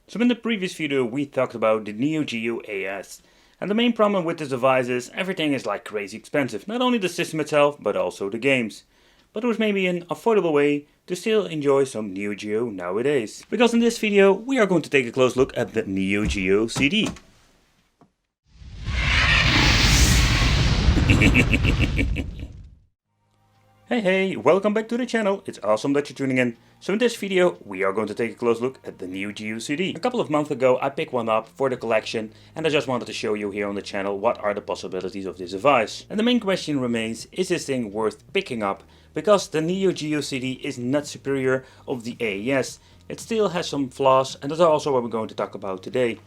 So in the previous video we talked about the Neo Geo AS. And the main problem with this device is everything is like crazy expensive. Not only the system itself, but also the games. But there was maybe an affordable way to still enjoy some Neo Geo nowadays. Because in this video we are going to take a close look at the Neo Geo CD. Hey, welcome back to the channel. It's awesome that you're tuning in. So in this video we are going to take a close look at the Neo Geo CD. A couple of months ago I picked one up for the collection and I just wanted to show you here on the channel what are the possibilities of this device. And the main question remains, is this thing worth picking up? Because the Neo Geo CD is not superior of the AES. It still has some flaws and that's also what we're going to talk about today.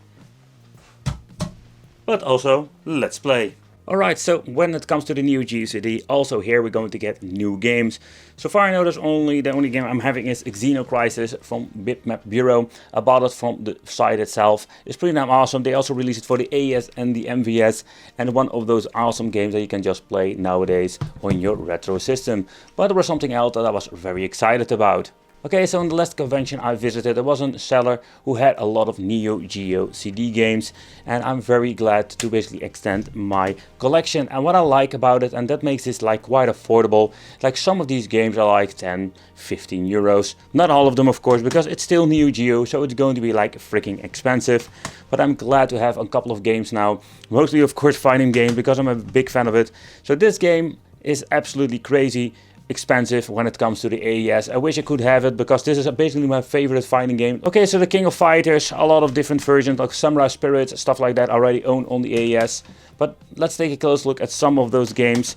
But also, let's play. Alright, so when it comes to the Neo Geo CD, also here we're going to get new games. So far I know the only game I'm having is Xeno Crisis from Bitmap Bureau. I bought it from the site itself. It's pretty damn awesome. They also released it for the AES and the MVS. And one of those awesome games that you can just play nowadays on your retro system. But there was something else that I was very excited about. Okay, so in the last convention I visited, there was a seller who had a lot of Neo Geo CD games, and I'm very glad to basically extend my collection. And what I like about it, and that makes this like quite affordable, like some of these games are like 10, 15 euros. Not all of them of course, because it's still Neo Geo, so it's going to be like freaking expensive. But I'm glad to have a couple of games now, mostly of course fighting games, because I'm a big fan of it. So this game is absolutely crazy expensive when it comes to the AES. I wish I could have it because this is basically my favorite fighting game. Okay, so the King of Fighters, a lot of different versions like Samurai Spirits, stuff like that I already own on the AES. But let's take a close look at some of those games.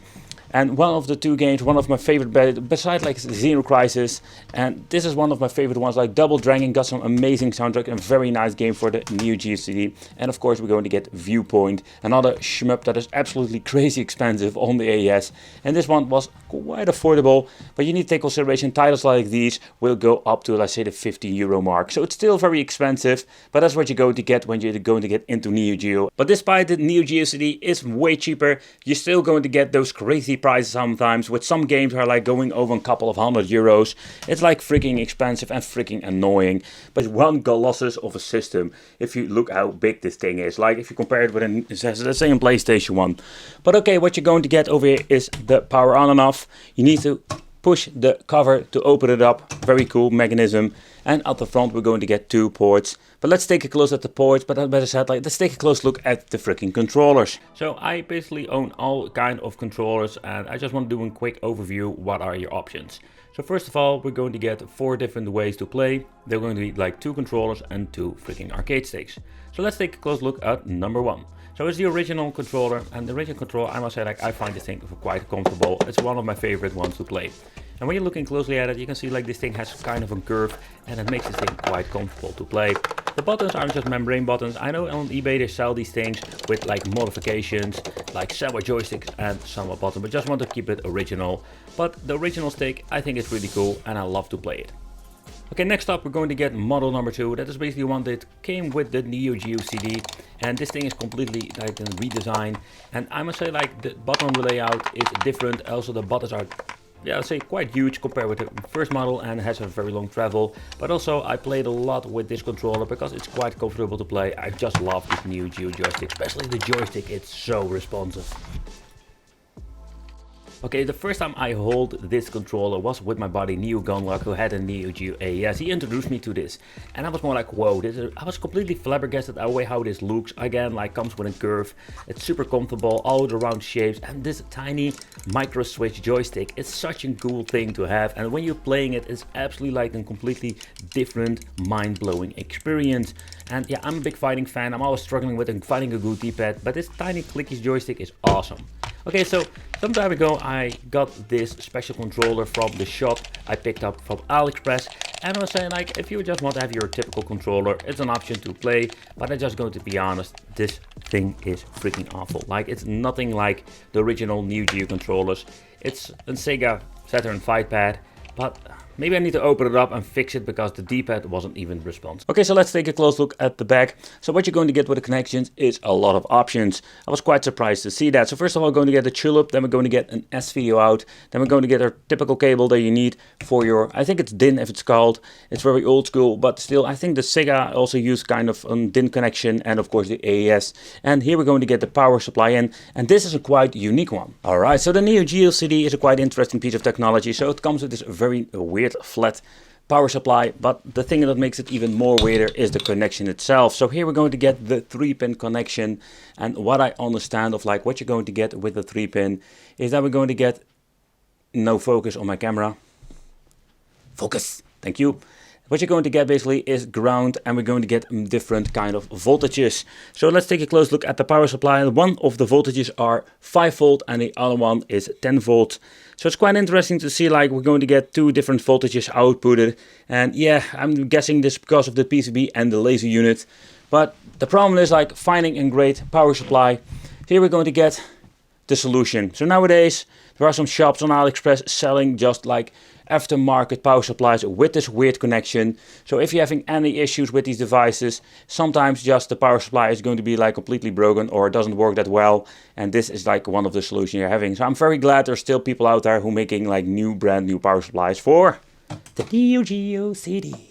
And one of the two games, one of my favorite, besides like Xeno Crisis, and this is one of my favorite ones, like Double Dragon, got some amazing soundtrack and very nice game for the Neo Geo CD. And of course we're going to get Viewpoint, another shmup that is absolutely crazy expensive on the AES. And this one was quite affordable, but you need to take consideration titles like these will go up to, let's say, the 50 euro mark. So it's still very expensive, but that's what you're going to get when you're going to get into Neo Geo. But despite the Neo Geo CD is way cheaper, you're still going to get those crazy prices sometimes, with some games are like going over a couple of €100. It's like freaking expensive and freaking annoying. But one colossus of a system, if you look how big this thing is, like if you compare it with an, let's say, a PlayStation 1. But okay, what you're going to get over here is the power on and off. You need to push the cover to open it up. Very cool mechanism. And at the front we're going to get two ports. But let's take a close at the ports, but as better said, like, let's take a close look at the freaking controllers. So I basically own all kind of controllers and I just want to do a quick overview. What are your options? So first of all, we're going to get 4 different ways to play. They're going to be like 2 controllers and 2 freaking arcade sticks. So let's take a close look at number 1. So it's the original controller, and the original controller, I must say, like, I find this thing quite comfortable. It's one of my favorite ones to play. And when you're looking closely at it, you can see like this thing has kind of a curve and it makes this thing quite comfortable to play. The buttons are just membrane buttons. I know on eBay they sell these things with like modifications, like several joysticks and some buttons, but just want to keep it original. But the original stick, I think it's really cool and I love to play it. Okay, next up we're going to get model number 2. That is basically one that came with the Neo Geo CD, and this thing is completely like a redesign. And I must say, like, the button layout is different. Also the buttons are, yeah, I'd say quite huge compared with the first model and has a very long travel. But also I played a lot with this controller because it's quite comfortable to play. I just love this Neo Geo joystick, especially the joystick. It's so responsive. Okay, the first time I hold this controller was with my buddy Neo Gunlock, who had a Neo Geo AES. He introduced me to this and I was more like, whoa, I was completely flabbergasted at the way how this looks. Again, like, comes with a curve, it's super comfortable, all the round shapes, and this tiny micro switch joystick. It's such a cool thing to have, and when you're playing it, it's absolutely like a completely different, mind-blowing experience. And yeah, I'm a big fighting fan. I'm always struggling with finding a good D-pad, but this tiny clicky joystick is awesome. Okay, so some time ago I got this special controller from the shop I picked up from AliExpress, and I was saying, like, if you just want to have your typical controller, it's an option to play, but I'm just going to be honest, this thing is freaking awful. Like, it's nothing like the original Neo Geo controllers. It's a Sega Saturn fight pad, but Maybe I need to open it up and fix it because the D-pad wasn't even responsive. Okay, so let's take a close look at the back. So what you're going to get with the connections is a lot of options. I was quite surprised to see that. So first of all, we're going to get a tulip, then we're going to get an S-video out, then we're going to get our typical cable that you need for your, I think it's DIN if it's called. It's very old school, but still I think the Sega also used kind of a DIN connection and of course the AES. And here we're going to get the power supply in, and this is a quite unique one. Alright, so the Neo Geo CD is a quite interesting piece of technology. So it comes with this very weird flat power supply, but the thing that makes it even more weirder is the connection itself. So here we're going to get the 3-pin connection, and what I understand of like what you're going to get with the 3-pin is that we're going to get no focus on my camera. Focus, thank you. What you're going to get basically is ground, and we're going to get different kind of voltages. So let's take a close look at the power supply. One of the voltages are 5 volt and the other one is 10 volt. So it's quite interesting to see like we're going to get 2 different voltages outputted. And yeah, I'm guessing this because of the PCB and the laser unit. But the problem is like finding a great power supply. Here we're going to get the solution. So nowadays there are some shops on AliExpress selling just like aftermarket power supplies with this weird connection. So if you're having any issues with these devices, sometimes just the power supply is going to be like completely broken or it doesn't work that well, and this is like one of the solutions you're having. So I'm very glad there's still people out there who are making like brand new power supplies for the Neo Geo CD.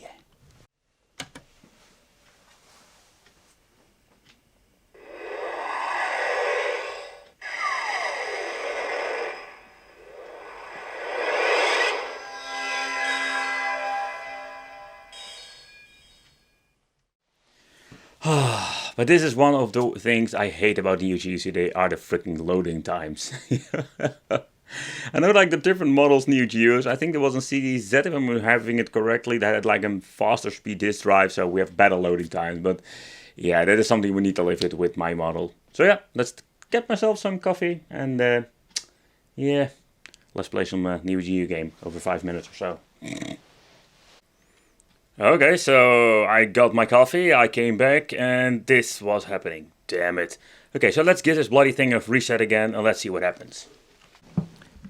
But this is one of the things I hate about the Neo Geo CD are the freaking loading times. I know like the different models Neo Geos, I think there was a CDZ, if I'm having it correctly, that had like a faster speed disk drive, so we have better loading times. But yeah, that is something we need to live with my model. So yeah, let's get myself some coffee and yeah, let's play some Neo Geo game over 5 minutes or so. Okay, so I got my coffee, I came back, and this was happening. Damn it. Okay, so let's give this bloody thing a reset again, and let's see what happens.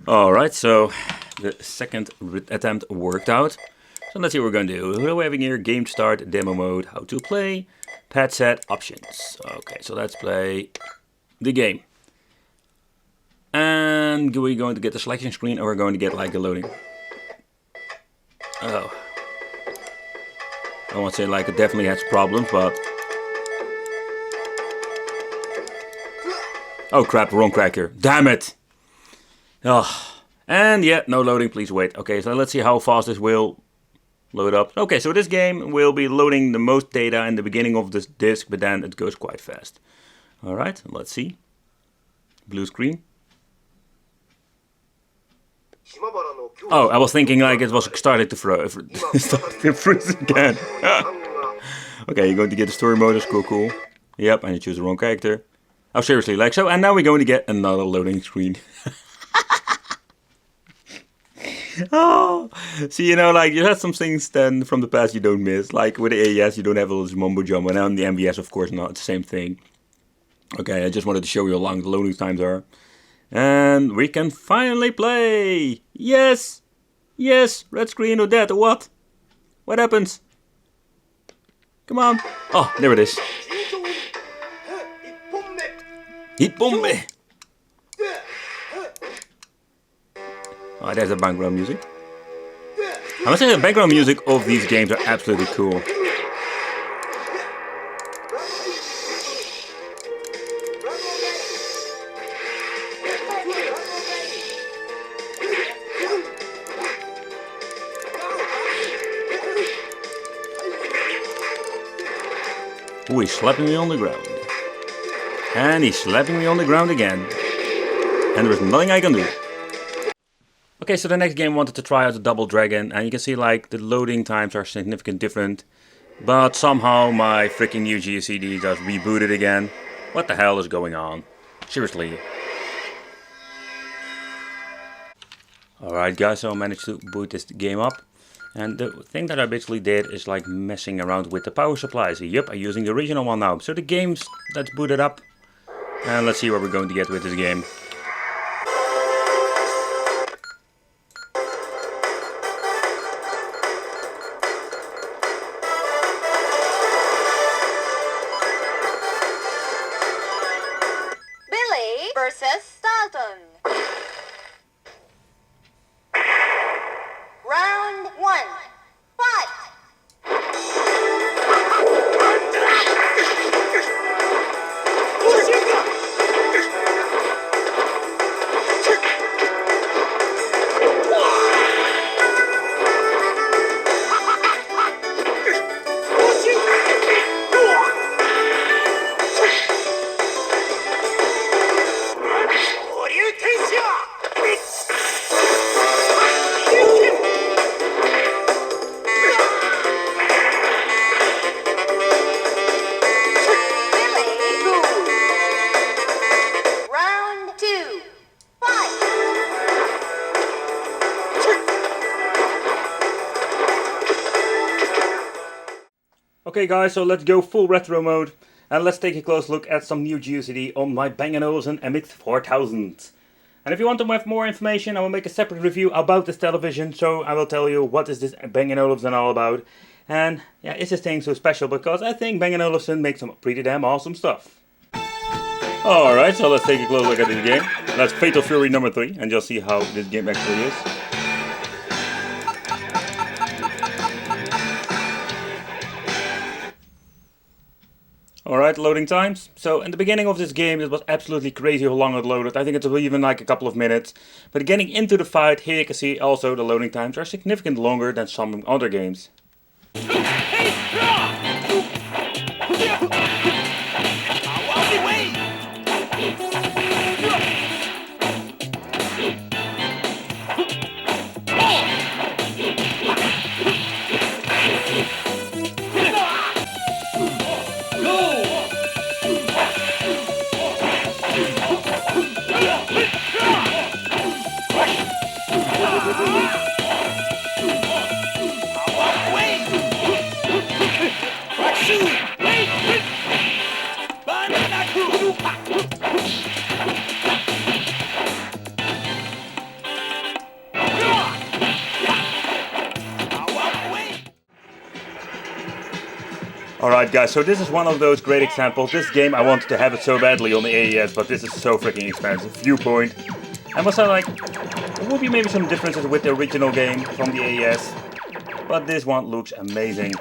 Alright, so the second attempt worked out. So let's see what we're going to do. We're having here game start, demo mode, how to play, pad set, options. Okay, so let's play the game. And we're going to get the selection screen, or we're going to get like a loading. Oh. I won't say like it definitely has problems, but... Oh crap, wrong cracker. Damn it! Oh. And yeah, no loading, please wait. Okay, so let's see how fast this will load up. Okay, so this game will be loading the most data in the beginning of this disk, but then it goes quite fast. Alright, let's see. Blue screen. Oh, I was thinking like it was starting to freeze again. Okay, you're going to get the story mode, that's cool. Yep, and you choose the wrong character. Oh, seriously, like so. And now we're going to get another loading screen. Oh, see, you know, like you have some things then from the past you don't miss. Like with the AES, you don't have all this mumbo jumbo. And on the MVS, of course, not. It's the same thing. Okay, I just wanted to show you how long the loading times are. And we can finally play! Yes! Yes! Red screen or dead or what? What happens? Come on! Oh, there it is. Hit bomb! Oh, there's the background music. I must say the background music of these games are absolutely cool. Oh, he's slapping me on the ground. And he's slapping me on the ground again. And there is nothing I can do. Okay, so the next game wanted to try out the Double Dragon. And you can see like the loading times are significantly different. But somehow my freaking Neo Geo CD just rebooted again. What the hell is going on? Seriously. Alright guys, so I managed to boot this game up. And the thing that I basically did is like messing around with the power supplies. Yep, I'm using the original one now. So the game's that's booted up. And let's see what we're going to get with this game. Okay guys, so let's go full retro mode and let's take a close look at some new Geo CD on my Bang & Olufsen MX 4000. And if you want to have more information, I will make a separate review about this television, so I will tell you what is this Bang & Olufsen all about. And yeah, is this thing so special? Because I think Bang & Olufsen makes some pretty damn awesome stuff. Alright, so let's take a close look at this game. That's Fatal Fury number 3 and just see how this game actually is. Alright, loading times. So in the beginning of this game it was absolutely crazy how long it loaded. I think it's even like a couple of minutes. But getting into the fight, here you can see also the loading times are significantly longer than some other games. Alright guys, so this is one of those great examples. This game I wanted to have it so badly on the AES, but this is so freaking expensive. Viewpoint. And was I like, there will be maybe some differences with the original game from the AES, but this one looks amazing.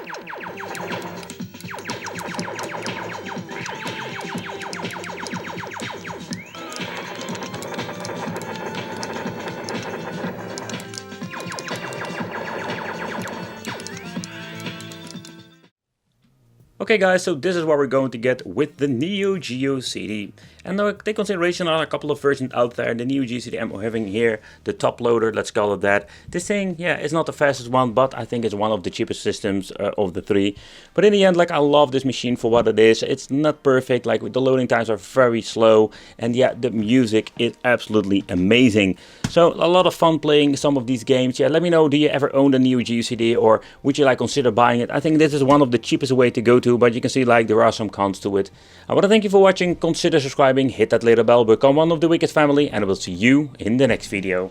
Okay guys, so this is what we're going to get with the Neo Geo CD. And now take consideration on a couple of versions out there. The Neo Geo CD I'm having here, the top loader, let's call it that. This thing, yeah, it's not the fastest one, but I think it's one of the cheapest systems of the three. But in the end, like, I love this machine for what it is. It's not perfect, like the loading times are very slow. And yeah, the music is absolutely amazing. So a lot of fun playing some of these games. Yeah, let me know, do you ever own the Neo Geo CD or would you like consider buying it? I think this is one of the cheapest way to go to, but you can see like there are some cons to it. I want to thank you for watching, consider subscribing, hit that little bell, become one of the Wicked family, and I will see you in the next video.